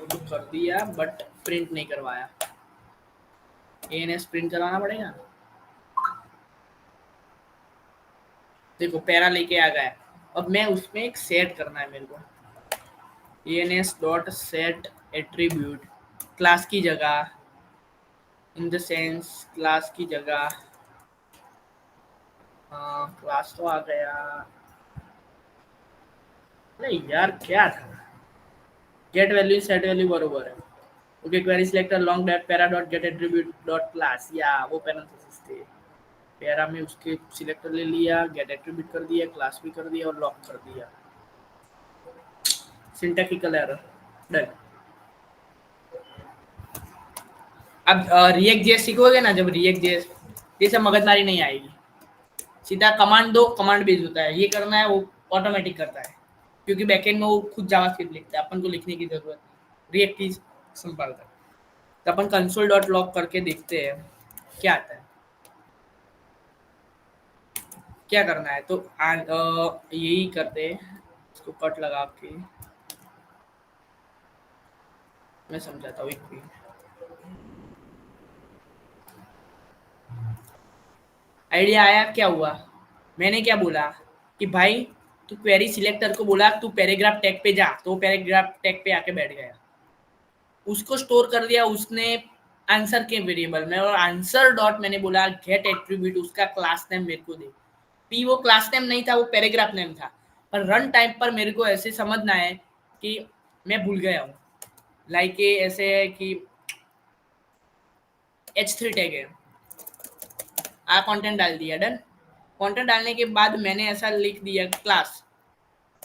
तो कर दिया बट प्रिंट नहीं करवाया। एएनएस प्रिंट कराना पड़ेगा। देखो पैरा लेके आ गया। अब मैं उसमें एक सेट करना है मेरे को। ANS dot set attribute class की जगह, इन द सेंस क्लास की जगह, क्लास तो आ गया। नहीं यार क्या था, गेट वैल्यू सेट वैल्यू बरोबर है। Okay query selector long that para dot gate attribute dot class, या वो पैरेंथेसिस थे। पैरा में उसके सिलेक्टर ले लिया, गेट एट्रीब्यूट कर दिया, क्लास भी कर दिया और लॉक कर दिया। Syntactical error done. अब रिएक्ट जेएस सीखोगे ना, जब रिएक्ट जेएस जैसे मगजमारी नहीं आएगी, सीधा कमांड दो, कमांड बेस होता है, ये करना है वो ऑटोमेटिक करता है, क्योंकि बैकएंड में वो खुद जावास्क्रिप्ट लिखता है, अपन को लिखने की जरूरत नहीं, रिएक्ट ही संभालता है। तो अपन कंसोल डॉट लॉग करके देखते हैं क्या आता है, क्या करना है। तो यही करते हैं, इसको कट लगा के मैं समझाता हूँ एक मिनट। आइडिया आया क्या हुआ? मैंने क्या बोला कि भाई तू क्वेरी सिलेक्टर को बोला तू पैराग्राफ टैग पे जा, तो पैराग्राफ टैग पे आके बैठ गया, उसको स्टोर कर दिया उसने आंसर के वेरिएबल में, और आंसर डॉट मैंने बोला गेट एट्रीब्यूट उसका क्लास नेम मेरे को दे। पी वो क्लास नेम नहीं था, वो पैराग्राफ नेम था, पर रन टाइम पर मेरे को ऐसे समझना है कि मैं भूल गया हूँ, लाइक ऐसे है कि H3 टैग है, कंटेंट डाल दिया, डन। कंटेंट डालने के बाद मैंने ऐसा लिख दिया क्लास,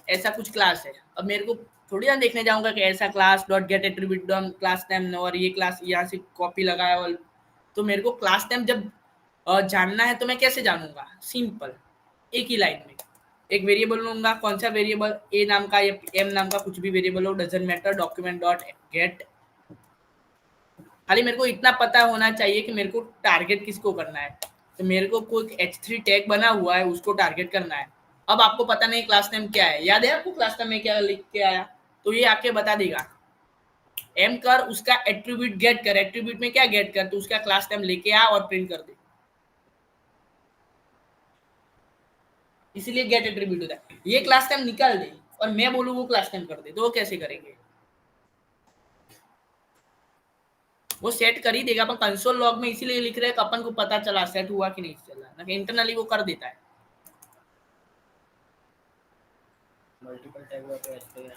ऐसा कुछ क्लास है। अब मेरे को थोड़ी ना देखने जाऊंगा कि ऐसा class dot gate attribute dot class name और ये क्लास यहाँ से कॉपी लगाया, और तो मेरे को क्लास नेम जब जानना है तो मैं कैसे जानूंगा? सिंपल, एक ही लाइन में एक वेरिएबल लूंगा, कौन सा वेरिएबल, ए नाम का या एम नाम का कुछ भी वेरिएबल हो, doesn't matter, document dot gate. खाली मेरे को इतना पता होना चाहिए कि मेरे को टारगेट किसको करना है। तो मेरे को कोई H3 टैग बना हुआ है, उसको टारगेट करना है। अब आपको पता नहीं क्लास नेम क्या है, याद है आपको क्लास नेम में क्या लिख के आया? तो ये आके बता देगा। एम कर, उसका एट्रीब्यूट गेट कर, एट्रीब्यूट में क्या गेट कर, तो उसका क्लास नेम लेके आ और प्रिंट कर दे, इसीलिए गेट एट्रीब्यूट होता है। ये क्लास नेम निकाल दे और मैं बोलूँ वो क्लास नेम कर दे, तो वो कैसे करेंगे? वो सेट कर ही देगा, अपन कंसोल लॉग में इसीलिए लिख रहे हैं कि अपन को पता चला सेट हुआ कि नहीं चला, ना कि इंटरनली वो कर देता है। मल्टीपल टैग हुआ तो ऐसे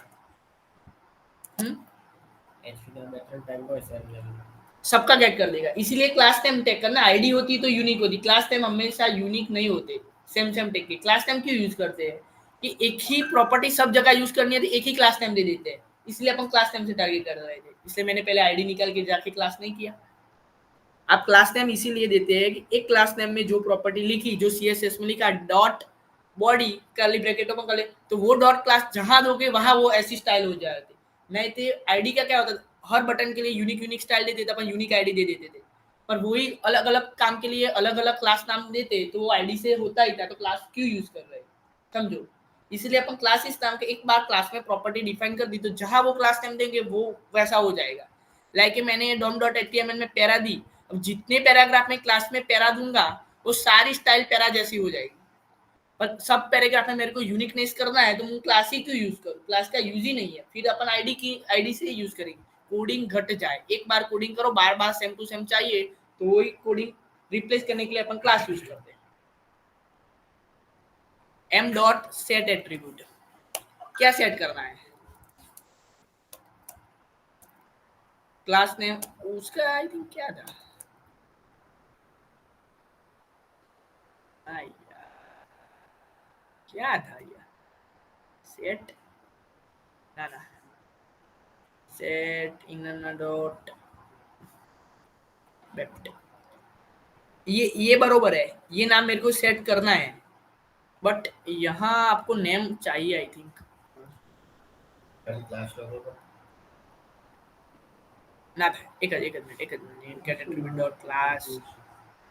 सबका गेट कर देगा, इसीलिए क्लास नेम टैग करना। आईडी होती तो यूनिक होती, क्लास नेम हमेशा यूनिक नहीं होते। सेम सेम टैग के क्लास नेम क्यों यूज करते हैं कि एक ही प्रॉपर्टी सब जगह यूज करनी है तो एक ही क्लास नेम दे देते हैं, इसलिए अपन क्लास नेम से टारगेट कर रहे थे। इसलिए मैंने पहले आईडी निकाल के जाके क्लास नहीं किया। आप क्लास नेम इसीलिए देते हैं कि एक क्लास नेम में जो प्रॉपर्टी लिखी, जो सीएसएस में लिखा डॉट बॉडी कर्ली ब्रैकेटों में कर ले, तो वो डॉट क्लास जहां दोगे वहां वो ऐसी स्टाइल हो जाती। नहीं तो आईडी का क्या होता था, हर बटन के लिए यूनिक यूनिक स्टाइल दे देते, अपन यूनिक आईडी दे देते थे, पर वही अलग अलग काम के लिए अलग अलग क्लास नाम देते, तो वो आईडी से होता ही था, तो क्लास क्यों यूज कर रहे, समझो। इसलिए अपन क्लासेस नाम के एक बार क्लास में प्रॉपर्टी डिफाइन कर दी, तो जहां वो क्लास नेम देंगे वो वैसा हो जाएगा। लाइक मैंने डॉम डॉट एचटीएमएल में पैरा दी, अब जितने पैराग्राफ में क्लास में पैरा दूंगा वो सारी स्टाइल पैरा जैसी हो जाएगी, पर सब पैराग्राफ में मेरे को यूनिकनेस करना है तो मैं क्लास ही क्यों यूज करूँ, क्लास का यूज ही नहीं है। फिर अपन आईडी से यूज करेंगे, कोडिंग घट जाए, एक बार कोडिंग करो, बार बार सेम टू सेम चाहिए, तो वही कोडिंग रिप्लेस करने के लिए अपन क्लास यूज करते हैं। एम डॉट सेट एट्रीब्यूट, क्या सेट करना है? क्लास नेम उसका आई थिंक क्या था, क्या था यार, सेट ना ना सेट इन डॉट वेप्ट, ये बरोबर है, ये नाम मेरे को सेट करना है, बट यहाँ आपको नेम चाहिए आई थिंक। क्लास लोगों को ना था, एक minute get attribute dot class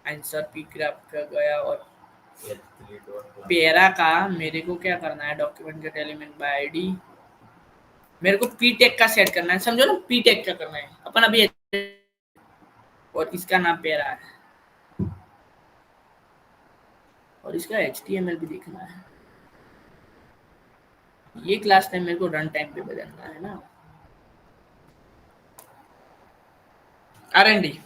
answer paragraph का गया, और पैरा का मेरे को क्या करना है, document gate element by ID मेरे को पी टेक का सेट करना है, समझो ना, पी टेक का करना है अपन अभी, और इसका नाम पेरा है और इसका HTML भी देखना है। ये क्लास टाइम मेरे को रन टाइम पे बदलना है ना, R&D।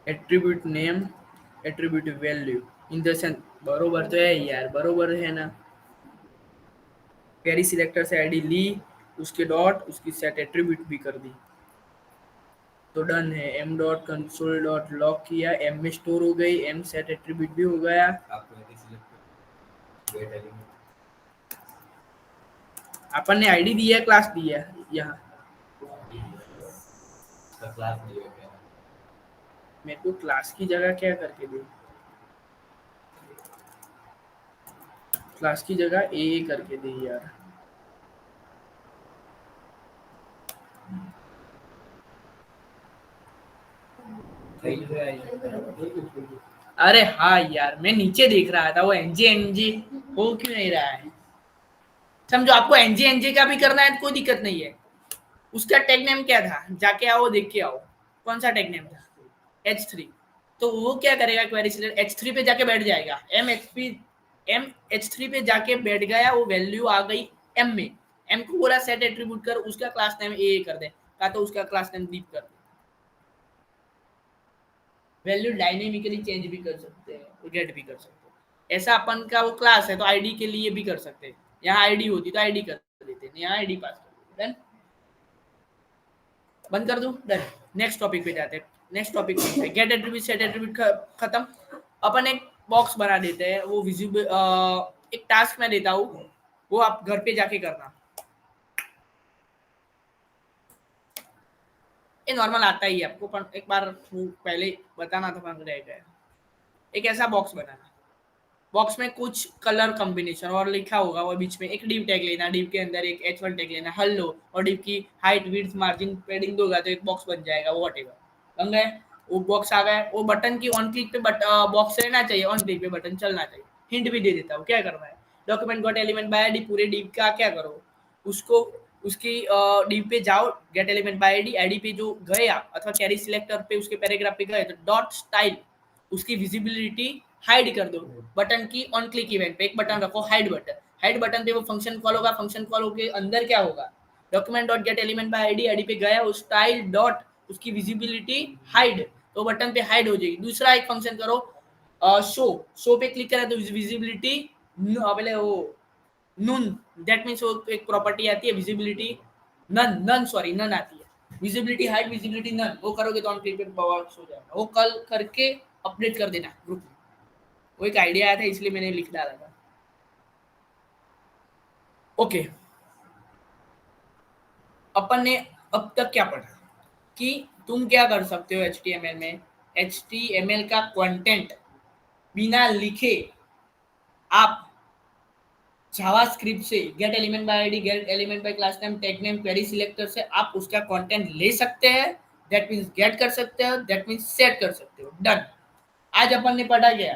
Attribute name, attribute value in the sense, बरोबर तो है यार, बरोबर है ना। क्वेरी सिलेक्टर से आईडी ली, उसके डॉट, उसकी सेट एट्रीब्यूट भी कर दी, तो डन है। m dot console dot log किया, m में स्टोर हो गई, m सेट एट्रीब्यूट भी हो गया। अपन ने आईडी दिया है, क्लास दिया है, यहाँ मेरे को क्लास की जगह क्या करके दे, क्लास की जगह ए करके दे यार। अरे हाँ यार, मैं नीचे देख रहा था, वो एनजे हो क्यों नहीं रहा है। समझो आपको एनजे का भी करना है तो कोई दिक्कत नहीं है। उसका टैग नेम क्या था, जाके आओ देख के आओ, कौन सा टैग नेम था, H3। तो वो क्या करेगा, क्वेरी सिलेक्टर H3 पे जाके बैठ जाएगा, H3 पे जाके बैठ गया, वो वैल्यू आ गई M में, M को बोला सेट एट्रीब्यूट कर, उसका क्लास नेम ए कर दे, का तो उसका क्लास नेम दीप कर दे। वैल्यू डायनेमिकली चेंज भी कर सकते हैं, गेट भी कर सकते हैं। ऐसा अपन का वो क्लास है तो आईडी के लिए भी कर सकते हैं, यहाँ आईडी होती तो आईडी कर देते हैं, यहाँ आईडी पास कर देते। बंद कर दूं, डन। नेक्स्ट टॉपिक पे जाते हैं। Next topic get attribute set attribute खत्म। अपन एक बॉक्स बना देते हैं, वो विजिबल, एक टास्क मैं देता हूँ, वो आप घर पे जाके करना। ये नॉर्मल आता ही है आपको, पर एक बार पहले बताना था, रह गया। एक ऐसा बॉक्स बनाना, बॉक्स में कुछ कलर कॉम्बिनेशन और लिखा होगा, और बीच में एक डिव टैग लेना, डिव के अंदर एक h1 टैग लेना, हेलो, और डिव की हाइट विड्थ मार्जिन पैडिंग दोगा तो एक बॉक्स बन जाएगा, वो व्हाटएवर बन गए। वो बॉक्स आ गया, वो बटन की ऑन क्लिक पे बॉक्स रहना चाहिए, ऑन क्लिक पे बटन चलना चाहिए। हिंट भी दे देता हूँ क्या करना है। Document got element by ID, पूरे डिव का क्या करो, उसको उसकी डिव पे जाओ, gate element by ID, ID पे जो गए आप, अथवा कैरी सिलेक्टर पे उसके पैराग्राफ पे गए तो डॉट स्टाइल, उसकी विजिबिलिटी हाइड कर दो। बटन की ऑन क्लिक इवेंट पे एक बटन रखो, हाइड बटन। हाइड बटन पे वो फंक्शन कॉल होगा, फंक्शन कॉल होके अंदर क्या होगा, document dot gate element by ID, ID पे गया, उस स्टाइल डॉट उसकी विजिबिलिटी हाइड, तो बटन पे हाइड हो जाएगी। दूसरा एक फंक्शन करो, शो पे क्लिक करें तो विजिबिलिटी पहले वो नून, दैट मीन्स वो एक प्रॉपर्टी आती है विजिबिलिटी नन आती है, विजिबिलिटी हाइड, विजिबिलिटी नन, वो करोगे तो ऑन क्लिक पे बॉक्स हो जाएगा। वो कल करके अपडेट कर देना ग्रुप में, वो एक आइडिया आया था इसलिए मैंने लिख डाला था। ओके, अपन ने अब तक क्या पढ़ा कि तुम क्या कर सकते हो HTML में, HTML का कंटेंट बिना लिखे आप जावास्क्रिप्ट से gate element by ID, gate element by class name, tag name, query selector से आप उसका कंटेंट ले सकते हैं, दैट मींस गेट कर सकते हो, दैट मींस सेट कर सकते हो, डन। आज अपन ने पढ़ा गया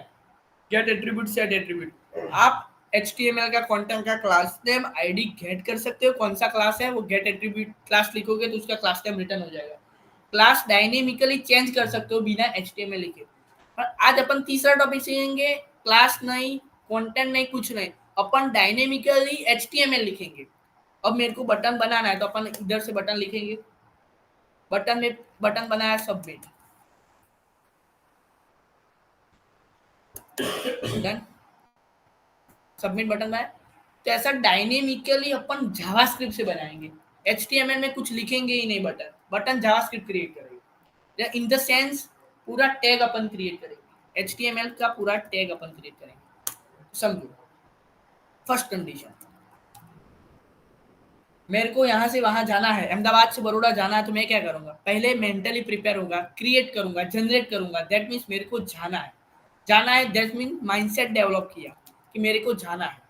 गेट एट्रीब्यूट, सेट एट्रीब्यूट। आप HTML का कंटेंट का क्लास नेम आईडी गेट कर सकते हो, कौन सा क्लास है वो गेट एट्रीब्यूट क्लास लिखोगे तो उसका क्लास नेम रिटर्न हो जाएगा। क्लास डायनेमिकली चेंज कर सकते हो बिना HTML लिखे। पर आज अपन तीसरा टॉपिक सीखेंगे, क्लास नहीं, कंटेंट नहीं, कुछ नहीं, अपन डायनेमिकली HTML लिखेंगे। अब मेरे को बटन बनाना है तो अपन इधर से बटन लिखेंगे, बटन में बटन बनाया सबमिट, डन, सबमिट बटन बनाया। तो ऐसा डायनेमिकली अपन जावास्क्रिप्ट से बनाएंगे, HTML में कुछ लिखेंगे ही नहीं, बटन बटन जावास्क्रिप्ट क्रिएट करेंगे, इन द सेंस पूरा टैग अपन क्रिएट करेंगे, HTML का पूरा टैग अपन क्रिएट करेंगे। समझो, फर्स्ट कंडीशन, मेरे को यहाँ से वहां जाना है, अहमदाबाद से बड़ौदा जाना है, तो मैं क्या करूंगा, पहले मेंटली प्रिपेयर होगा, क्रिएट करूंगा, जनरेट करूंगा, दैट मीन्स मेरे को जाना है, जाना है, दैट मीन माइंडसेट डेवलप किया कि मेरे को जाना है।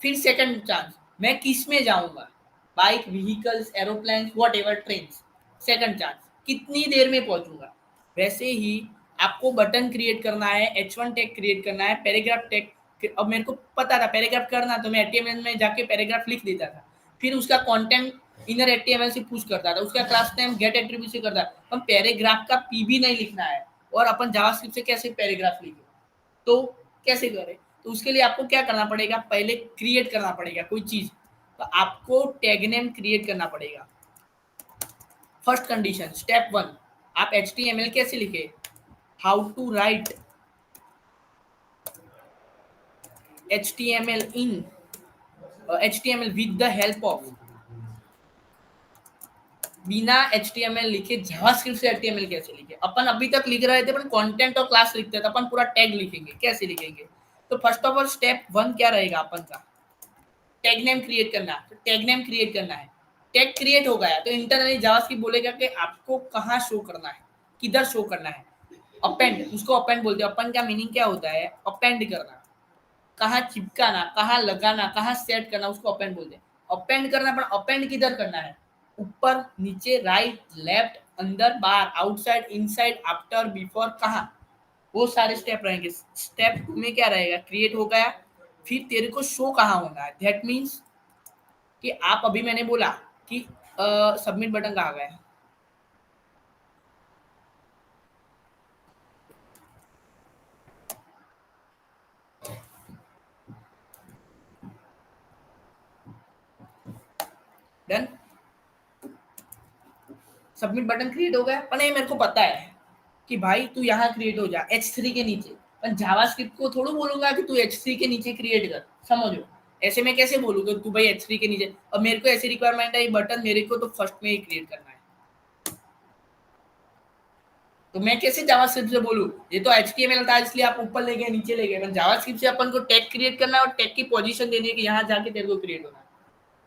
फिर सेकंड चांस, मैं किस में जाऊंगा, bike, vehicles, aeroplane, what ever, train, second chance, कितनी देर में पहुंचूंगा। वैसे ही आपको बटन क्रिएट करना है, H1 टैग क्रिएट करना है, पैराग्राफ टैग। अब मेरे को पता था पैराग्राफ करना, तो मैं HTML में जाके पैराग्राफ लिख देता था, फिर उसका कंटेंट इनर HTML से पुश करता था, उसका क्लास नेम गेट एट्रीब्यूट से करता। हम पैराग्राफ का पी नहीं लिखना है, और अपन जावास्क्रिप्ट से कैसे पैराग्राफ लिखे, तो कैसे करें? तो उसके लिए आपको क्या करना पड़ेगा, पहले क्रिएट करना पड़ेगा कोई चीज। तो आपको टैग नेम क्रिएट करना पड़ेगा। फर्स्ट कंडीशन, स्टेप 1, आप HTML कैसे लिखे, how to write HTML in HTML with the help of, बिना HTML लिखे जावास्क्रिप्ट से HTML कैसे लिखे। अपन अभी तक लिख रहे थे, अपन कंटेंट और क्लास लिखते थे, अपन पूरा टैग लिखेंगे, कैसे लिखेंगे। तो फर्स्ट ऑफ ऑल स्टेप 1 क्या रहेगा अपन का, टैग नेम क्रिएट करना। तो टैग नेम क्रिएट करना है, टैग क्रिएट हो गया तो इंटरनली जावास्क्रिप्ट बोलेगा कि आपको कहाँ शो करना है, किधर शो करना है। अपेंड, उसको अपेंड बोलते हैं। अपेंड का मीनिंग क्या होता है, अपेंड करना, कहाँ चिपकाना, कहाँ लगाना, कहाँ सेट करना, उसको अपेंड बोलते हैं। अपेंड करना, पर अपेंड किधर करना है, ऊपर, नीचे, राइट, लेफ्ट, अंदर, बाहर, आउटसाइड, इनसाइड, आफ्टर, बिफोर, कहाँ, वो सारे स्टेप रहेंगे। स्टेप 2 में क्या रहेगा, क्रिएट हो गया, फिर तेरे को शो कहाँ होना है। दैट मीन्स कि आप अभी मैंने बोला कि सबमिट बटन कहाँ गया है, डन, सबमिट बटन क्रिएट हो गया। पर ये मेरे को पता है कि भाई तू यहाँ क्रिएट हो जा H3 के नीचे, पर जावास्क्रिप्ट को थोड़ा बोलूंगा कि तू H3 के नीचे क्रिएट कर, समझो। ऐसे मैं कैसे बोलूंगा तू भाई H3 के नीचे, और मेरे को ऐसी रिक्वायरमेंट है ये बटन मेरे को तो फर्स्ट में ही क्रिएट करना है, तो मैं कैसे जावास्क्रिप्ट से बोलूं, ये तो HTML था इसलिए आप ऊपर ले गए नीचे ले गए। पर जावास्क्रिप्ट से अपन को टैग क्रिएट करना है और टैग की पोजीशन देनी है कि यहाँ जाके तेरे को क्रिएट होना है,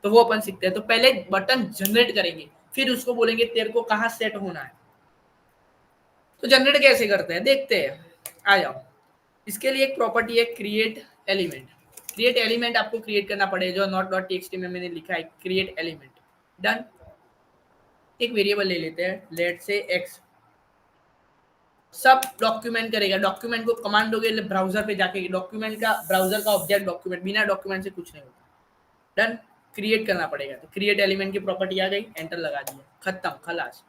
तो वो अपन सीखते हैं। तो पहले बटन जनरेट करेंगे, फिर उसको बोलेंगे तेरे को कहाँ सेट होना है। तो जनरेट कैसे करते हैं देखते हैं, आ जाओ। इसके लिए एक प्रॉपर्टी है क्रिएट एलिमेंट। क्रिएट एलिमेंट आपको क्रिएट करना पड़ेगा, जो नॉट डॉट टीएक्सटी में मैंने लिखा है क्रिएट एलिमेंट। डन, एक वेरिएबल ले लेते हैं, लेट से एक्स, सब डॉक्यूमेंट करेगा। डॉक्यूमेंट को कमांड दोगे ब्राउजर पे जाके, डॉक्यूमेंट का ब्राउजर का ऑब्जेक्ट डॉक्यूमेंट, बिना डॉक्यूमेंट से कुछ नहीं होता। डन, क्रिएट करना पड़ेगा। तो क्रिएट एलिमेंट की प्रॉपर्टी आ गई, एंटर लगा दिया, खत्म, खलास।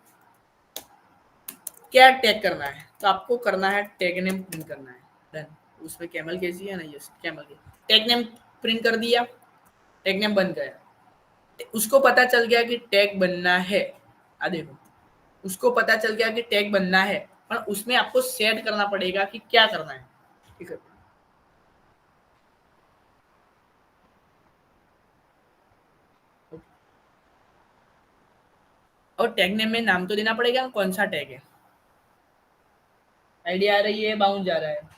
क्या टैग करना है, तो आपको करना है टैग नेम प्रिंट करना है। डन, उसमें कैमल कैसी है ना, यस कैमल की, टैग नेम प्रिंट कर दिया, टैग नेम बन गया। उसको पता चल गया कि टैग बनना है, आ देखो, उसको पता चल गया कि टैग बनना है, पर उसमें आपको सेट करना पड़ेगा कि क्या करना है। ठीक है, और टैग नेम में नाम तो देना पड़ेगा, कौन सा टैग है। आइडिया आ रही है, बाउंड जा रहा है।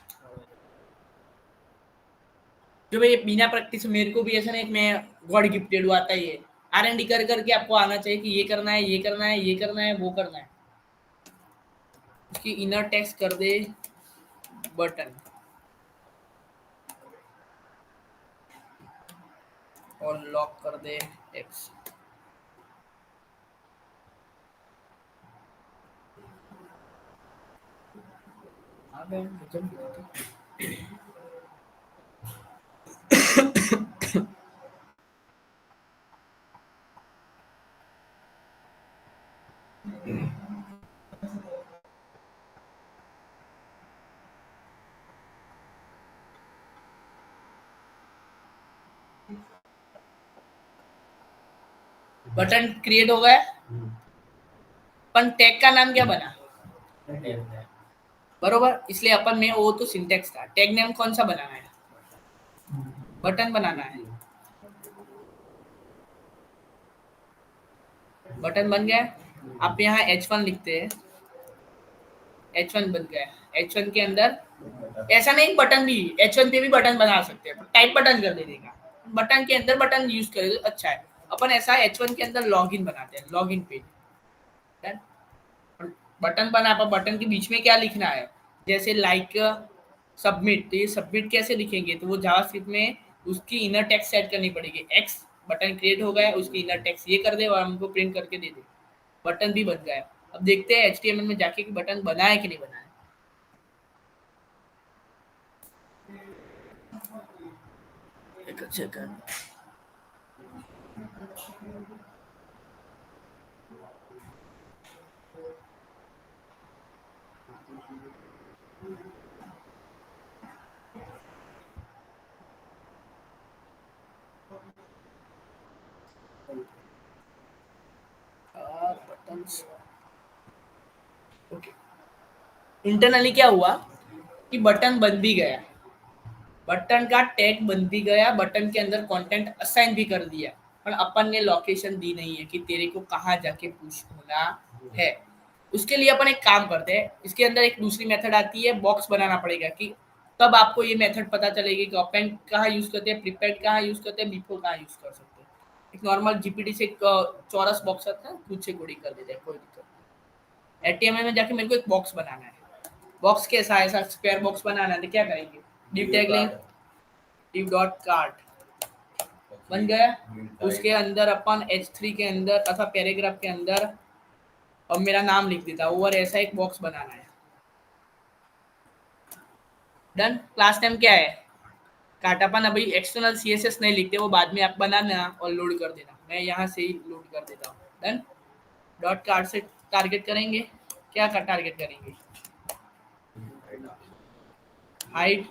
जो भाई बिना प्रैक्टिस, मेरे को भी ऐसा नहीं, मैं गॉड गिफ्टेड हुआ था ये, R&D कर करके आपको आना चाहिए कि ये करना है, ये करना है, ये करना है, वो करना है। उसकी इनर टेक्स्ट कर दे बटन, और लॉक कर दे टेक्स्ट। बटन क्रिएट हो गया, पर टैग का नाम क्या बना, बरोबर। इसलिए अपन में वो तो सिंटेक्स था, टैग नेम कौन सा बनाना है, बटन बनाना है। बटन बन गया, आप यहाँ H1 लिखते हैं, H1 बन गया। H1 के अंदर ऐसा नहीं, बटन भी H1 पे भी बटन बना सकते हैं, टाइप बटन कर देगा, बटन के अंदर बटन यूज करे तो अच्छा है। अपन ऐसा H1 के अंदर लॉगिन बनाते हैं, लॉगिन पेज। बटन बना, पर बटन के बीच में क्या लिखना है, जैसे लाइक सबमिट, तो ये सबमिट कैसे लिखेंगे, तो वो जावास्क्रिप्ट में उसकी इनर टेक्स्ट सेट करनी पड़ेगी, एक्स बटन क्रिएट हो गया, उसकी इनर टेक्स्ट ये कर दे और हमको प्रिंट करके दे दे, बटन भी बन गया। अब देखते हैं HTML में जाके कि बटन बना है कि नहीं बना है। एक सेकंड, बटन्स ओके। इंटरनली क्या हुआ कि बटन बन भी गया, बटन का टैग बन भी गया, बटन के अंदर कंटेंट असाइन भी कर दिया, पर अपन ने लोकेशन दी नहीं है कि तेरे को कहाँ जाके पुश होना है। उसके लिए अपन एक काम करते हैं, इसके अंदर एक दूसरी मेथड आती है, बॉक्स बनाना पड़ेगा कि तब आपको ये मेथड पता चलेगी कि अपेंड कहाँ यूज करते हैं, प्रीपेड कहाँ यूज करते हैं, बिफोर कहाँ यूज कर सकते हैं। एक नॉर्मल जीपीटी से एक चौरस बॉक्स आता है, खुद से कोडिंग कर देते हैं, कोई दिक्कत नहीं। HTML में जाके मेरे को एक बॉक्स बनाना है, बॉक्स कैसा ऐसा स्क्वायर बॉक्स बनाना है, तो क्या करेंगे, डिव टैग लें, div डॉट कार्ड बन गया। उसके अंदर अपन H3 के अंदर अथवा पैराग्राफ के अंदर अब मेरा नाम लिख देता हूँ और ऐसा एक बॉक्स बनाना है। डन। क्लास नेम क्या है, कार्ड। अपन अभी एक्सटर्नल CSS नहीं लिखते, वो बाद में आप बनाना और लोड कर देना, मैं यहाँ से ही लोड कर देता हूँ। डन। डॉट कार्ड से टारगेट करेंगे, क्या का टारगेट करेंगे, हाइट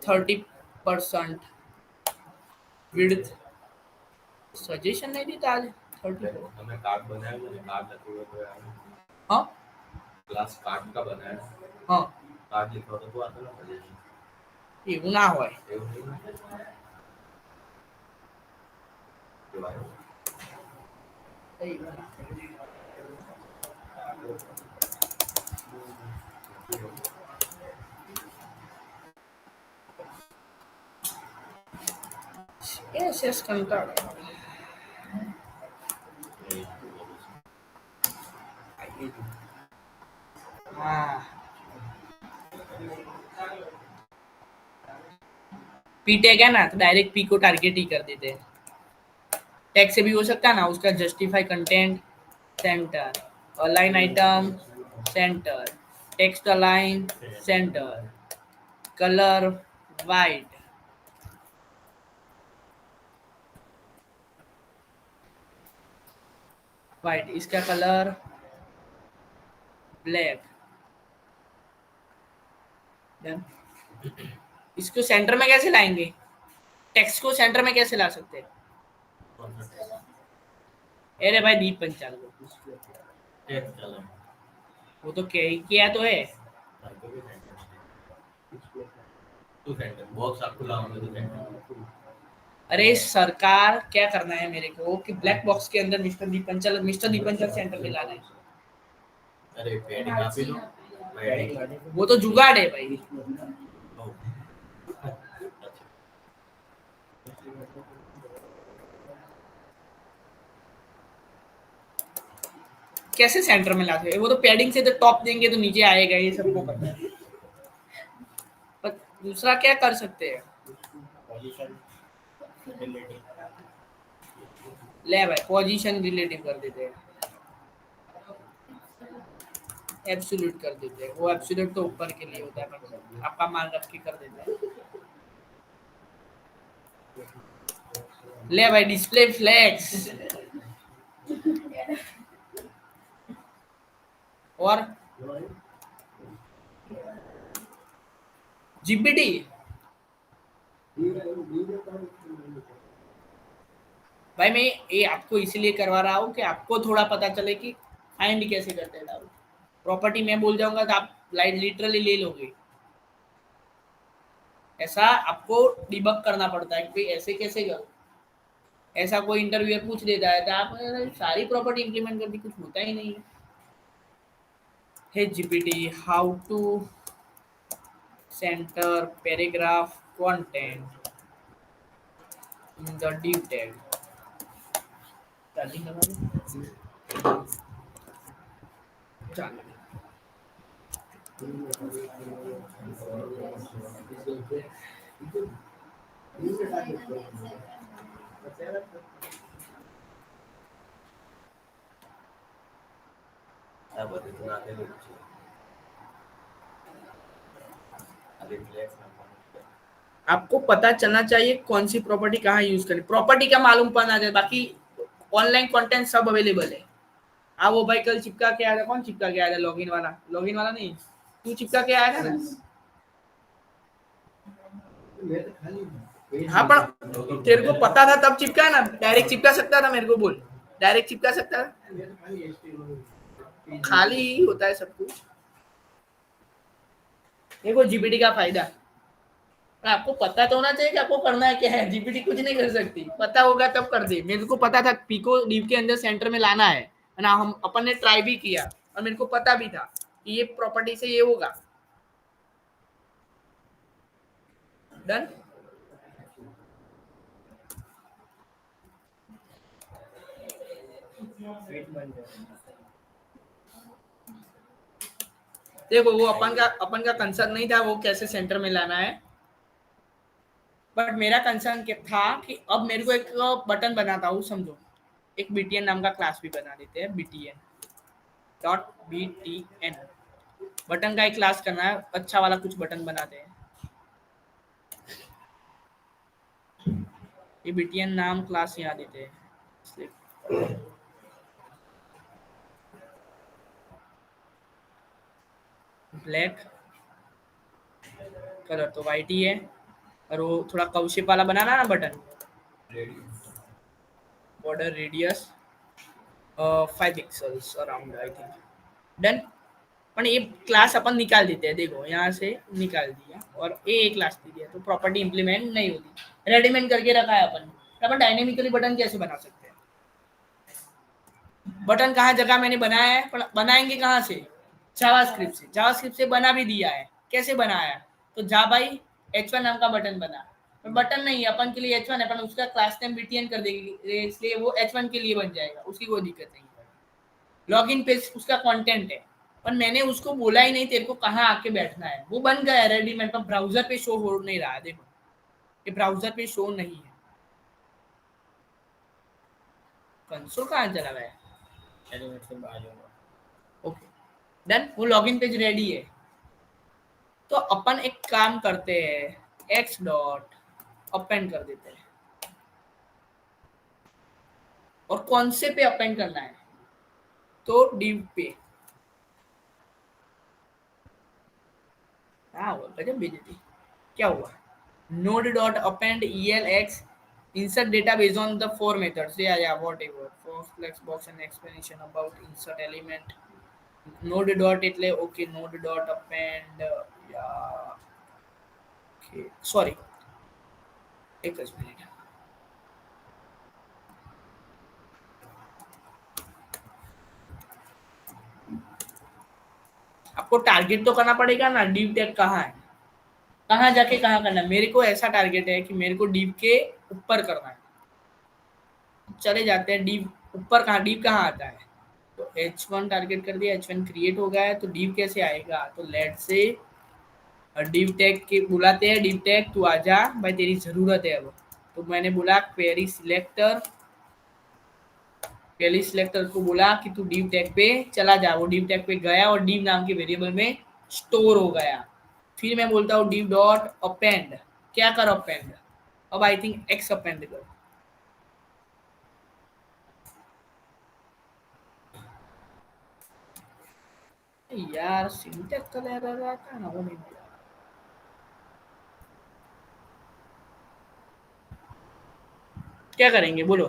30%, विड्थ सजेशन नहीं देता आज 30। हमें कार्ड बनाया, मैंने कार्ड रखे हुए तो यार हाँ क्लास कार्ड का बनाया, हाँ कार्ड लिखा होता तो आता ना सजेशन, એવું ના હોય। એવું नहीं तो आया। CSS कंटाळो। हाँ पी टैग है ना, तो डायरेक्ट पी को टारगेट ही कर देते हैं। टैग से भी हो सकता है ना, उसका justify content centre, align item centre, text align centre, colour white, white इसका कलर ब्लैक। डन। इसको सेंटर में कैसे लाएंगे, टेक्स्ट को सेंटर में कैसे ला सकते हैं, अरे भाई दीप पंचाल को, टेक्स्ट चला वो तो क्या किया तो है। तो सेंटर बॉक्स आपको लाऊंगा तो सेंटर। अरे सरकार क्या करना है मेरे को कि ब्लैक बॉक्स के अंदर मिस्टर दीपंचल सेंटर में लाना है। अरे पैडिंग आप ही लो, पैडिंग वो तो जुगाड़ है भाई। कैसे सेंटर में लाते हैं, वो तो पैडिंग से तो टॉप देंगे तो नीचे आएगा, ये सबको पता है। पर दूसरा क्या कर सकते हैं, पोजीशन रिलेटिव ले भाई पोजीशन रिलेटिव कर देते हैं, एब्सोल्यूट कर देते हैं। वो एब्सोल्यूट तो ऊपर के लिए होता है, पर आपका मान रख के कर देते हैं। ले भाई डिस्प्ले फ्लेक्स और जीपीटी। भाई मैं ये आपको इसीलिए करवा रहा हूँ कि आपको थोड़ा पता चले कि फाइंड कैसे करते हैं डाउट। प्रॉपर्टी मैं बोल जाऊंगा तो आप लाइट लिटरली ले लोगे, ऐसा आपको डिबग करना पड़ता है कि भाई ऐसे कैसे करो। ऐसा कोई इंटरव्यूअर पूछ देता है तो आप सारी प्रॉपर्टी इंप्लीमेंट करती, कुछ होता ही नहीं है। Hey GPT how to centre paragraph content in the div tag। Charging लगा दो। चार्जिंग अब इतना आते लोग अरे फ्लेक्स ना आपको पता चलना चाहिए कौन सी प्रॉपर्टी कहाँ यूज करें, प्रॉपर्टी का मालूम पड़ना चाहिए, बाकी ऑनलाइन कंटेंट सब अवेलेबल है। हाँ वो भाई कल चिपका के आया था, कौन चिपका के आया था? लॉगिन वाला नहीं, तू चिपका के आया था ना? हाँ पर तेरे को पता था तब चिपका ना, डायरेक्ट चिपका सकता था, मेरे को बोल, डायरेक्ट चिपका सकता था, खाली ही होता है सब कुछ। देखो जीपीटी का फायदा, पर आपको पता तो होना चाहिए कि आपको करना है क्या है। जीपीटी कुछ नहीं कर सकती, पता होगा तब कर दे। मेरे को पता था पीको डीप के अंदर सेंटर में लाना है ना, हम अपन ने ट्राई भी किया और मेरे को पता भी था कि ये प्रॉपर्टी से ये होगा। डन। देखो वो अपन का कंसर्न नहीं था वो कैसे सेंटर में लाना है, बट मेरा कंसर्न क्या था कि अब मेरे को एक बटन बनाता हूँ, समझो एक बीटीएन नाम का क्लास भी बना देते हैं, btn.btn बटन का एक क्लास करना है, अच्छा वाला कुछ बटन बनाते हैं। ये बीटीएन नाम क्लास यहाँ देते हैं, ब्लैक कलर तो वाइट ही है, और वो थोड़ा कर्व शेप वाला बनाना ना button, border radius 5 pixels around I think. Done. पर ये क्लास अपन निकाल देते हैं, देखो यहाँ से निकाल दिया और ए क्लास दे दिया तो प्रॉपर्टी इंप्लीमेंट नहीं होती, रेडीमेड करके रखा है अपन। अपन डायनेमिकली बटन कैसे बना सकते हैं? बटन कहाँ जगह मैंने बनाया है, पर बनाएंगे कहाँ से? जावास्क्रिप्ट से। जावास्क्रिप्ट से बना भी दिया है, कैसे बनाया? तो जा भाई h1 नाम का बटन बना, पर बटन नहीं अपन के लिए h1 है, अपन उसका क्लास नेम btn कर देंगे, इसलिए वो h1 के लिए बन जाएगा, उसकी कोई दिक्कत नहीं है। लॉगिन पेज उसका कंटेंट है, पर मैंने उसको बोला ही नहीं तेरे को कहाँ आके बैठना है, वो बन गया रेडीमेड, पर ब्राउजर पे शो हो नहीं रहा है। देखो ये ब्राउजर पे शो नहीं है, कंसोल कहाँ चला गया? एलिमेंट से बाहर होगा। ओके डन, वो लॉगिन पेज रेडी है। तो अपन एक काम करते हैं, एक्स डॉट अपेंड कर देते हैं। और कौन से पे अपेंड करना है? तो div पे। हाँ हुआ गजब बेइज्जती। क्या हुआ? node dot append elx insert data based on the four methods, yeah whatever, for flex box and explanation about insert element node dot એટલે okay node dot append yeah okay sorry एक minute. आपको target तो करना पड़ेगा ना, deep tech कहाँ है, कहाँ जाके कहाँ करना है? मेरे को ऐसा टारगेट है कि मेरे को डीप के ऊपर करना है। चले जाते हैं डीप ऊपर, कहाँ डीप कहाँ आता है? तो h1 टारगेट कर दिया, h1 क्रिएट हो गया है, तो डीप कैसे आएगा? तो लेट से डीप टैग के बुलाते हैं, डीप टैग तू आजा भाई तेरी जरूरत है अब। तो मैंने बोला क्वेरी सिलेक्टर, क्वेरी सिलेक्टर को बोला कि तू डीप टैग पे चला जा, वो डीप टैग पे गया और डीप नाम के वेरिएबल में स्टोर हो गया। फिर मैं बोलता हूँ डीप डॉट अपेंड, क्या कर अपेंड? अब आई थिंक एक्स अपेंड कर। यार सिंटैक्स का एरर आता है ना, वो नहीं मिला। क्या करेंगे बोलो?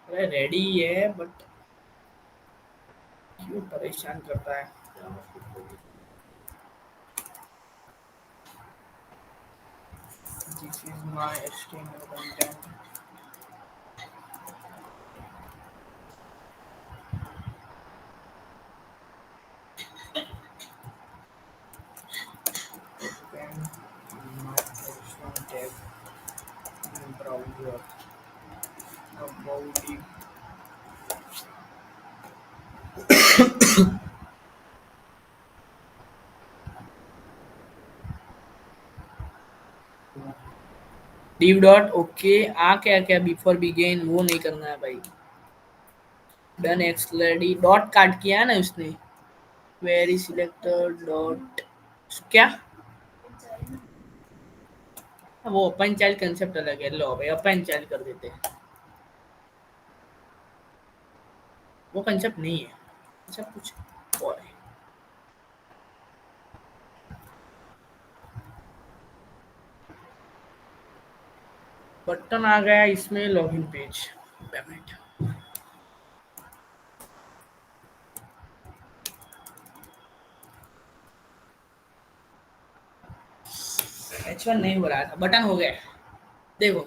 अरे रेडी है बट क्यों परेशान करता है? This is my HTML content. Open my H1 tab in browser. About it. div dot okay आ क्या क्या बिफोर बिगिन वो नहीं करना है भाई. डन एक्सलेडी डॉट काट किया है ना उसने. क्वेरी सिलेक्टर डॉट क्या वो ओपन चाइल्ड कंसेप्ट अलग है. लो भाई ओपन चाइल्ड कर देते हैं. वो कंसेप्ट नहीं है. कंसेप्ट कुछ और है. बटन आ गया इसमें लॉगिन पेज पेमेंट. H1 नहीं हो रहा था. बटन हो गया. देखो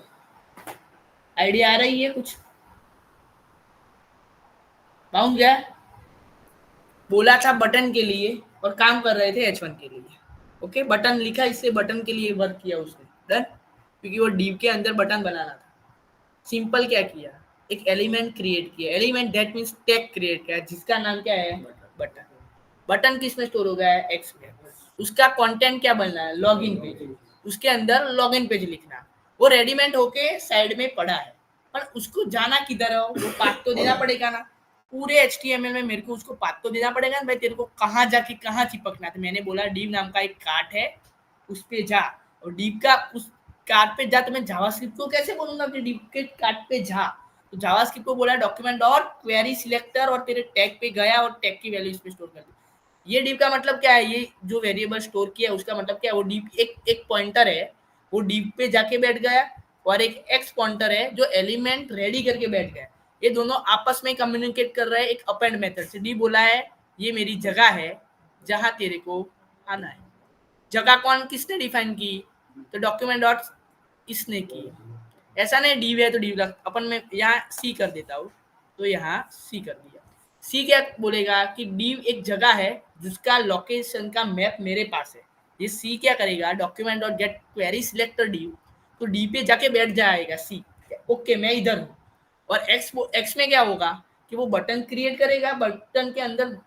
आइडिया आ रही है कुछ. बाउंड गया. बोला था बटन के लिए और काम कर रहे थे H1 के लिए. ओके बटन लिखा इससे बटन के लिए वर्क किया उसने. डन क्योंकि वो div के अंदर बटन बनाना था. सिंपल क्या किया एक एलिमेंट क्रिएट किया. Element that means tag create किया जिसका नाम क्या है बटन. बटन किस में स्टोर हो गया है एक्स में. उसका कंटेंट क्या बनना है लॉगिन पेज. उसके अंदर लॉगिन पेज लिखना. वो रेडीमेड होके साइड में पड़ा है पर उसको जाना किधर है वो पाथ तो देना पड़ेगा ना. पूरे HTML में मेरे को उसको पाथ तो देना पड़ेगा ना भाई. तेरे को कहाँ जाके कहाँ चिपकना था. मैंने बोला div नाम का एक कार्ट है उस पे जा और div का उस कार्ट पे जा. तो मैं जावास्क्रिप्ट को कैसे बोलूंगा कि div के कार्ट पे जा. तो जावास्क्रिप्ट को बोला डॉक्यूमेंट डॉट क्वेरी सिलेक्टर और तेरे टैग पे गया और टैग की वैल्यू इस पे स्टोर कर दी. ये div का मतलब क्या है. ये जो वेरिएबल स्टोर किया उसका मतलब क्या है. वो div एक पॉइंटर है. वो div पे जाके बैठ गया और एक एक्स पॉइंटर है जो एलिमेंट रेडी करके बैठ गया. ये दोनों आपस में कम्युनिकेट कर रहे हैं एक अपेंड मेथड से. div बोला है ये मेरी जगह है जहां तेरे को आना है. जगह कौन किसने डिफाइन की तो डॉक्यूमेंट डॉट किसने की. ऐसा नहीं div है तो div अपन में यहाँ सी कर देता हूँ. तो यहाँ सी कर दिया. सी क्या बोलेगा कि div एक जगह है जिसका लोकेशन का मैप मेरे पास है. ये सी क्या करेगा document dot gate query selector div. तो div पे जाके बैठ जाएगा सी. ओके मैं इधर हूँ. और एक्स में क्या होगा कि वो बटन क्रिएट करेगा. बटन के अंदर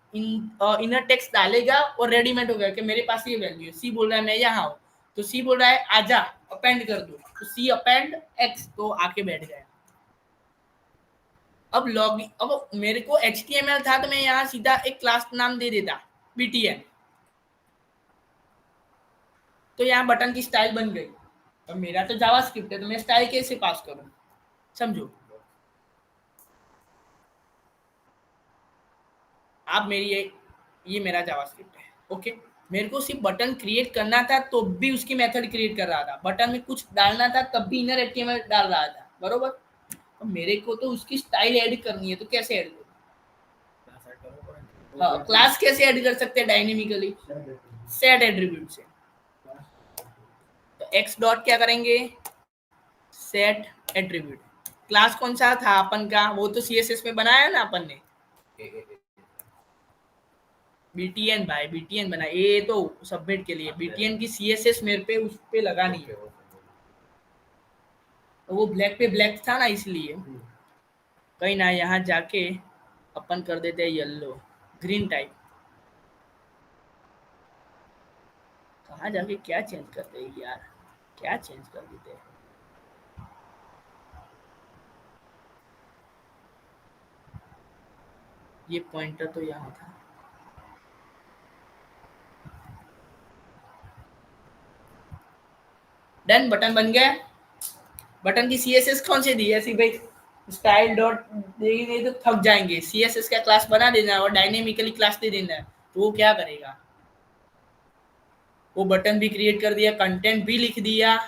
इनर टेक्स्ट डालेगा और रेडीमेड हो गया कि मेरे पास ये वैल्यू है. सी बोल रहा है मैं यहाँ हूँ तो सी बोल रहा है आजा अपेंड कर दो. तो सी अपेंड एक्स तो आके बैठ गया. अब मेरे को HTML था तो मैं यहाँ सीधा एक क्लास नाम दे देता btn. तो यहाँ बटन की स्टाइल बन गई. अब मेरा तो जावास्क्रिप्ट है तो मैं स्टाइल कैसे पास करूँ समझो. आप मेरी ये मेरा जावास्क्रिप्ट है. ओके मेरे को सिर्फ बटन क्रिएट करना था तो भी उसकी मेथड क्रिएट कर रहा था. बटन में कुछ डालना था तब भी इनर HTML डाल रहा था बरोबर. तो मेरे को तो उसकी स्टाइल ऐड करनी है तो कैसे ऐड करूँ. हाँ क्लास कैसे ऐड कर सकते हैं डायनेमिकली सेट एट्रीब्यूट से. तो एक्स डॉट क्या करेंगे सेट एट्रीब्यूट. क्लास कौन सा था अपन का वो तो CSS में बनाया ना अपन ने btn भाई. btn बना ये तो सबमिट के लिए. btn की CSS मेरे पे उस पे लगा नहीं है. तो वो ब्लैक पे ब्लैक था ना इसलिए कहीं ना यहाँ जाके अपन कर देते हैं येलो ग्रीन टाइप. कहाँ जाके क्या चेंज करते हैं यार. क्या चेंज कर देते हैं. ये पॉइंटर तो यहाँ था. डन बटन बन गया. बटन की CSS कौन से दी ऐसी भाई स्टाइल डॉट देंगे तो थक जाएंगे. CSS का क्लास बना देना और डायनेमिकली क्लास दे देना. तो वो क्या करेगा वो बटन भी क्रिएट कर दिया कंटेंट भी लिख दिया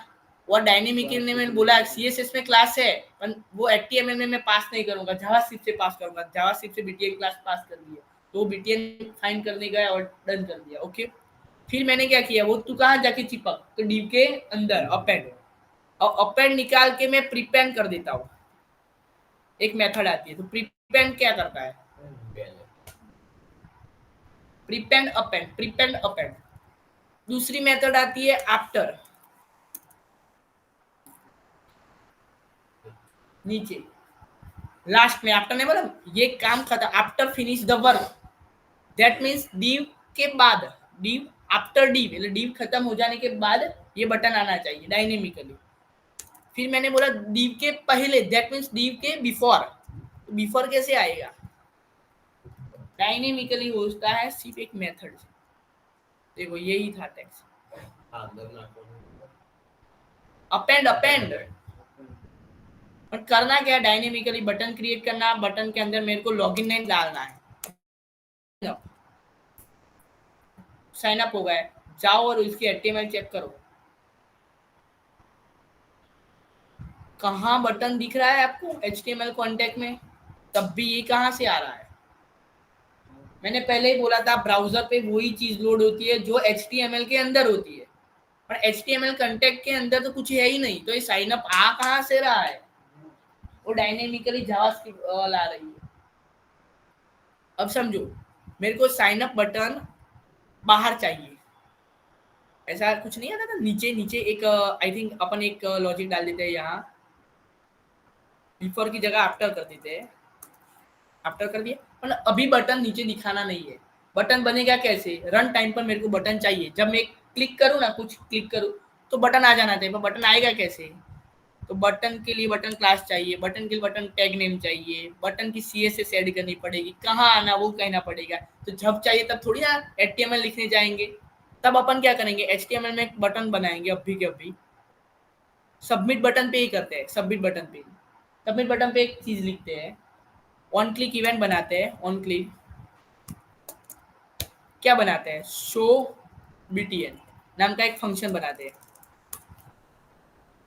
और डायनेमिकली में बोला CSS में क्लास है पर वो HTML में मैं पास नहीं करूंगा जावास्क्रिप्ट से पास करूंगा. जावास्क्रिप्ट से btn क्लास पास कर दिया तो btn फाइंड करने गया और डन कर दिया. ओके फिर मैंने क्या किया वो तू कहाँ जाके चिपक तो div के अंदर अपेंड. और अपेंड निकाल के मैं प्रीपेंड कर देता हूँ. एक मेथड आती है तो प्रीपेंड क्या करता है प्रीपेंड अपेंड. दूसरी मेथड आती है आफ्टर नीचे लास्ट में. आफ्टर नहीं बोला ये काम खत्म after finish the work. That means div के बाद, div आफ्टर div, मतलब div खत्म हो जाने के बाद ये बटन आना चाहिए डायनेमिकली। फिर मैंने बोला div के पहले, दैट मीन्स div के बिफोर, बिफोर कैसे आएगा? डायनेमिकली होता है सिर्फ एक मेथड से। देखो यही था टेक्स्ट, हाँ अंदर नाखून अपेंड और करना क्या, डायनेमिकली बटन क्रिएट करना, बटन के अंदर मेरे को लॉगिन नेम डालना है, साइन अप हो गया, जाओ और इसकी HTML चेक करो, कहाँ बटन दिख रहा है आपको HTML कॉन्टेक्ट में, तब भी ये कहाँ से आ रहा है? मैंने पहले ही बोला था ब्राउजर पे वही चीज लोड होती है जो HTML के अंदर होती है, पर HTML कॉन्टेक्ट के अंदर तो कुछ है ही नहीं, तो ये साइन अप आ कहाँ से रहा है? वो डायनेमिकली जावास्क्रिप्ट ला रही है। अब समझो, मेरे को साइन अप बटन बाहर चाहिए, ऐसा कुछ नहीं आता था, नीचे नीचे एक आई थिंक अपन एक लॉजिक डाल देते हैं यहाँ, बिफोर की जगह आफ्टर कर देते हैं, आफ्टर कर दिया, पर अभी बटन नीचे दिखाना नहीं है। बटन बनेगा कैसे? रन टाइम पर मेरे को बटन चाहिए, जब मैं क्लिक करूँ ना, कुछ क्लिक करूँ तो बटन आ जाना चाहिए, पर बटन आएगा कैसे? तो बटन के लिए बटन क्लास चाहिए, बटन के लिए बटन टैग नेम चाहिए, बटन की CSS ऐड करनी पड़ेगी, कहाँ आना वो कहना पड़ेगा, तो जब चाहिए तब थोड़ी ना HTML लिखने जाएंगे, तब अपन क्या करेंगे, HTML में एक बटन बनाएंगे अभी के अभी, सबमिट बटन पे ही करते हैं, सबमिट बटन पे एक चीज लिखते हैं, ऑन क्लिक इवेंट बनाते हैं, ऑन क्लिक क्या बनाते हैं, शो BTN नाम का एक फंक्शन बनाते हैं,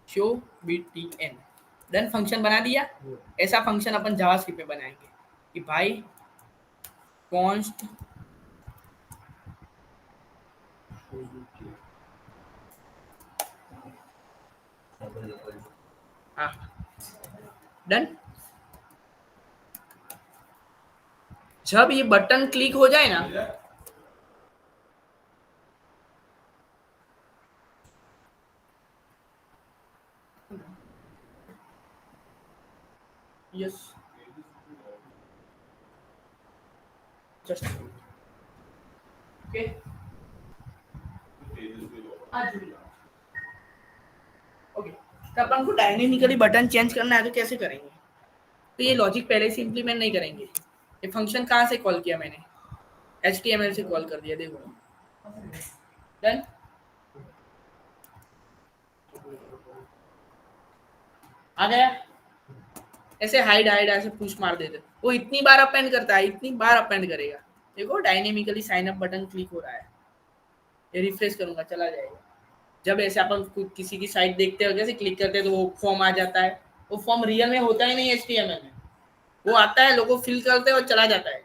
शो BTN, डन, फंक्शन बना दिया। ऐसा फंक्शन अपन जावास्क्रिप्ट पे बनाएंगे कि भाई कॉन्स्ट हाँ डन, जब ये बटन क्लिक हो जाए ना, यस जस्ट ओके, ओके, तो अपन को डायनेमिकली बटन चेंज करना है तो कैसे करेंगे? तो ये लॉजिक पहले से इंप्लीमेंट नहीं करेंगे, ये फंक्शन कहाँ से कॉल किया मैंने, HTML से कॉल कर दिया, देखो डन, आ गया, ऐसे हाइड ऐसे पुश मार देते, वो इतनी बार अपेंड करता है, इतनी बार अपेंड करेगा, देखो dynamically sign up button click हो रहा है, ये रिफ्रेश करूंगा चला जाएगा। जब ऐसे अपन किसी की साइट देखते हो कैसे क्लिक करते हैं तो वो फॉर्म आ जाता है, वो फॉर्म रियल में होता ही नहीं HTML में, वो आता है, लोगों फिल करते हैं और चला जाता है,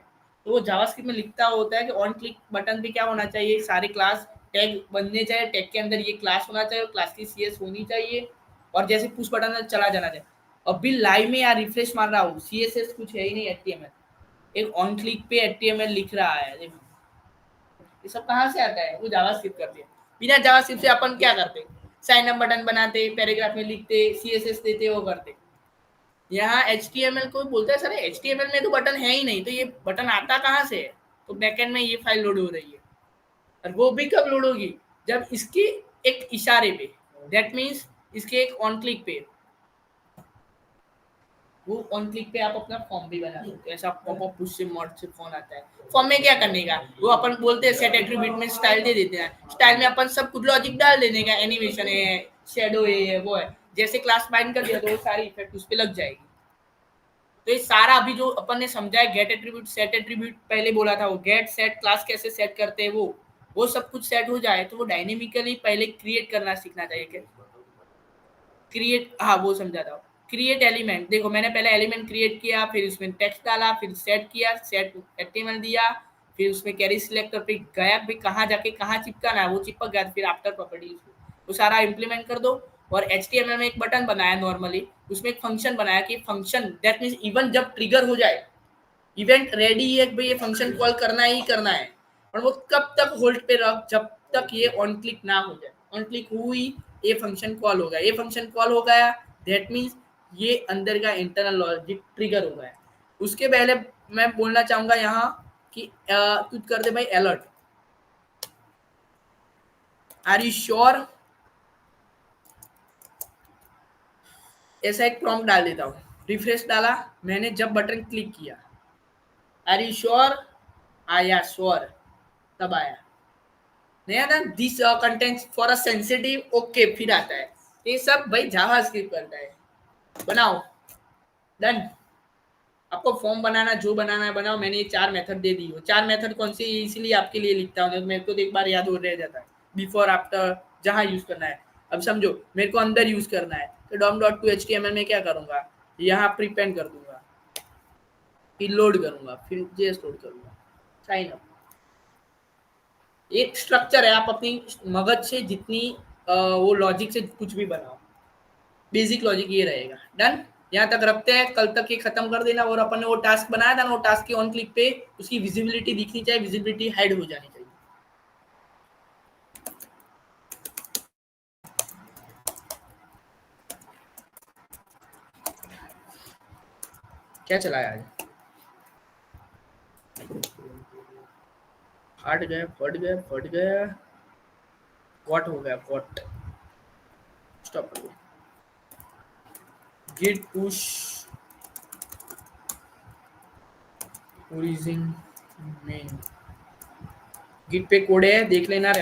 तो वो जावास्क्रिप्ट में लिखता होता है कि ऑन क्लिक बटन पे क्या होना चाहिए, सारे क्लास टैग बनने चाहिए, टैग के अंदर ये क्लास होना चाहिए, क्लास की CS होनी चाहिए, और जैसे पुश बटन चला जाना चाहिए। अभी लाइव में यार रिफ्रेश मार रहा हूँ, CSS कुछ है ही नहीं, HTML, एक ऑन क्लिक पे HTML लिख रहा है, देखो ये सब कहाँ से आता है, वो जावास्क्रिप्ट करते हैं। बिना जावास्क्रिप्ट से अपन क्या करते, साइन अप बटन बनाते, पैराग्राफ में लिखते, CSS देते, वो करते। यहाँ HTML को बोलता है सर HTML में तो बटन है ही नहीं, तो ये बटन आता कहाँ से है? तो बैकएंड में ये फाइल लोड हो रही है, और वो भी कब लोड होगी, जब इसके एक इशारे पे, दैट मीन्स इसके एक ऑन क्लिक पे, वो ऑन क्लिक पे आप अपना फॉर्म भी बना सकते हो, ऐसा पॉपअप पुश से मॉड से फोन आता है। फॉर्म में क्या करने का, वो अपन बोलते हैं सेट एट्रीब्यूट में स्टाइल दे देते हैं, स्टाइल में अपन सब कुछ लॉजिक डाल देने का, एनिमेशन है, शेडो है, वो है, जैसे क्लास बाइंड कर दिया तो वो सारी इफेक्ट उस पे लग जाएगी। तो ये सारा अभी जो अपन ने समझा है, गेट एट्रीब्यूट, सेट एट्रीब्यूट पहले बोला था, वो गेट सेट क्लास कैसे सेट करते हैं, वो सब कुछ सेट हो जाए तो वो डायनेमिकली पहले क्रिएट करना सीखना चाहिए। क्रिएट, हाँ वो समझा था, क्रिएट एलिमेंट, देखो मैंने पहले एलिमेंट क्रिएट किया, फिर उसमें टेक्स्ट डाला, फिर सेट किया, सेट HTML दिया, फिर उसमें कैरी सिलेक्टर पे गया, भी कहाँ जाके कहाँ चिपकाना है वो चिपक गया, फिर आफ्टर प्रॉपर्टीज वो सारा इम्प्लीमेंट कर दो। और HTML में एक बटन बनाया नॉर्मली, उसमें एक फंक्शन बनाया कि फंक्शन दैट मीन्स इवन जब ट्रिगर हो जाए, इवेंट रेडी है भाई ये फंक्शन कॉल करना ही करना है, और वो कब तक होल्ड पे रख जब तक ये ऑन क्लिक ना हो जाए, ऑन क्लिक हुई ये फंक्शन कॉल हो गया, ये फंक्शन कॉल हो गया, दैट मीन्स ये अंदर का इंटरनल लॉजिक ट्रिगर हो गया। उसके पहले मैं बोलना चाहूंगा यहाँ कि तू कर दे भाई अलर्ट, आर यू श्योर, ऐसा एक प्रॉम्प्ट डाल देता हूँ। रिफ्रेश डाला मैंने, जब बटन क्लिक किया आर यू श्योर आया श्योर, तब आया नहीं आता this contents for a sensitive okay, फिर आता है। ये सब भाई जावास्क्रिप्ट करता है। बनाओ, डन। आपको फॉर्म बनाना जो बनाना है बनाओ। मैंने ये 4 मेथड दे दी हो। 4 मेथड कौन सी, इसीलिए आपके लिए लिखता हूँ, मेरे को तो एक बार याद हो रह जाता है। बिफोर आफ्टर जहाँ यूज करना है। अब समझो मेरे को अंदर यूज करना है तो dom.to/html में क्या करूंगा, यहाँ प्रीपेंड कर दूंगा, फिर लोड करूंगा, फिर जेएस लोड करूंगा, साइन अप। एक स्ट्रक्चर है, आप अपनी मगज से जितनी वो लॉजिक से कुछ भी बनाओ, बेसिक लॉजिक ये रहेगा। डन, यहाँ तक रखते हैं, कल तक ये खत्म कर देना। और अपन ने वो टास्क बनाया था ना, वो टास्क के ऑन क्लिक पे उसकी विजिबिलिटी दिखनी चाहिए, विजिबिलिटी हाइड हो जानी चाहिए। क्या चलाया आज, हट गया, फट गया, फट गया, व्हाट हो गया, व्हाट, स्टॉप कर दो। git push origin main, git पे कोड है, देख लेना।